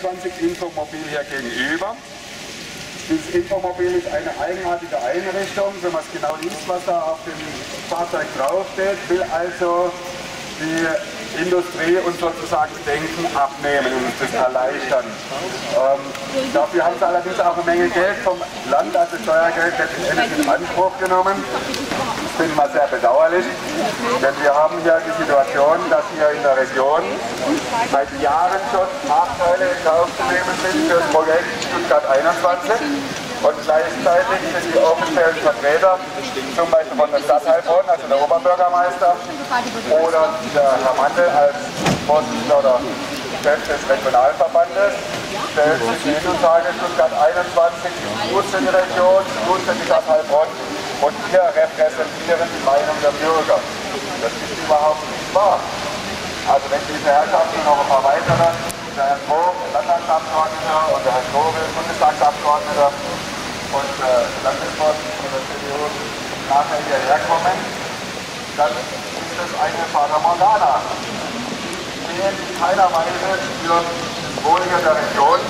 20 Infomobil hier gegenüber. Dieses Infomobil ist eine eigenartige Einrichtung, wenn man es genau liest, was da auf dem Fahrzeug draufsteht, will also die Industrie und sozusagen Denken abnehmen und uns das erleichtern. Dafür haben sie allerdings auch eine Menge Geld vom Land, also Steuergeld, letzten Endes in Anspruch genommen. Das finde ich mal sehr bedauerlich, denn wir haben hier die Situation, dass hier in der Region seit Jahren schon Nachteile in Kauf zu nehmen sind für das Projekt Stuttgart 21. Und gleichzeitig sind die offiziellen Vertreter, zum Beispiel von der Stadt Heilbronn, also der Oberbürgermeister, oder der Herr Mandl als Vorsitzender oder Chef des Regionalverbandes, stellen sich hin und sagen, Stuttgart 21 ist gut für die Region, gut für die Stadt Heilbronn und wir repräsentieren die Meinung der Bürger. Das ist überhaupt nicht wahr. Also wenn diese Herrschaften noch ein paar weitere, der Herr Vogt, Landtagsabgeordneter, und der Herr Strobel, Bundestagsabgeordneter, und Landesvorsitzender der CDU nachher hierher kommen, dann ist das eine Fata Morgana. Die stehen in keiner Weise für das Wohl der Region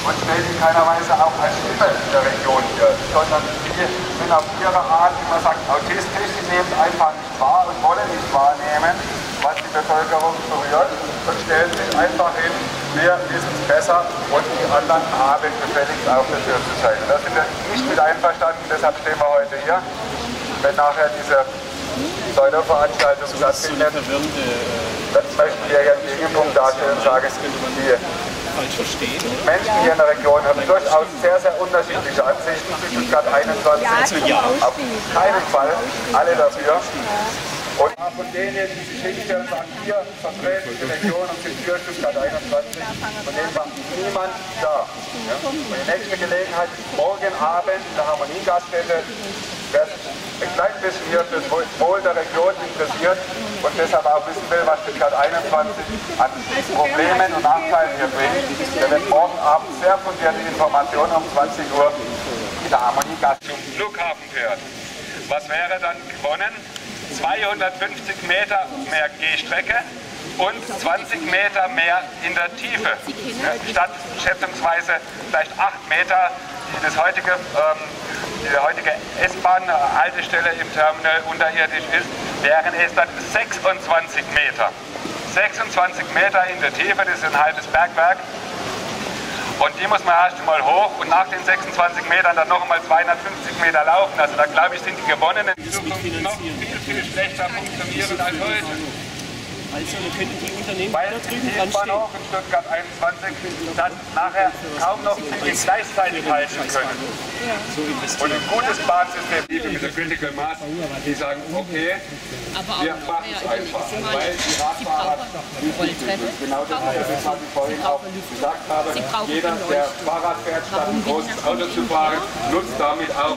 und stellen in keiner Weise auch als Stimme der Region hier, sondern die sind auf ihre Art, wie man sagt, autistisch, sie nehmen einfach nicht wahr und wollen nicht wahrnehmen, was die Bevölkerung berührt und stellen sich einfach hin, wir wissen es besser und die anderen haben gefälligst auch dafür zu sein. Da sind wir nicht mit einverstanden, deshalb stehen wir heute hier. Wenn nachher diese Pseudo-Veranstaltung stattfindet, dann möchten wir hier einen Gegenpunkt darstellen und sagen, die Menschen hier in der Region haben durchaus sehr, sehr unterschiedliche Ansichten zu Stuttgart 21. Auf keinen Fall alle dafür. Und von denen, die sich hinstellen und sagen, wir vertreten die Region und sind für Stuttgart 21, von denen war niemand da. Ja? Und die nächste Gelegenheit ist morgen Abend in der Harmoniegaststätte. Wer sich ein klein bisschen hier für das Wohl der Region interessiert und deshalb auch wissen will, was Stuttgart 21 an Problemen und Nachteilen hier bringt, der wird morgen Abend sehr fundierte Informationen um 20 Uhr in der Harmoniegaststätte zum Flughafen führen. Was wäre dann gewonnen? 250 Meter mehr Gehstrecke und 20 Meter mehr in der Tiefe. Statt schätzungsweise vielleicht 8 Meter, die die heutige S-Bahn-Haltestelle im Terminal unterirdisch ist, wären es dann 26 Meter. 26 Meter in der Tiefe, das ist ein halbes Bergwerk. Und die muss man erst einmal hoch und nach den 26 Metern dann noch einmal 250 Meter laufen. Also da glaube ich, sind die Gewonnenen in Zukunft noch viel schlechter funktionieren als heute. Also können die Unternehmen weil da drüben die S-Bahnhof in Stuttgart 21 dann nachher kaum noch gleichzeitig halten können. Ja. Und ein gutes Bahnsystem mit der Critical Mass, die sagen, okay, wir machen es einfach, weil die Radfahrer wichtig sind. Genau das ist, was ich vorhin auch gesagt habe. Jeder, der Fahrrad fährt, statt ein großes Auto zu fahren, nutzt damit auch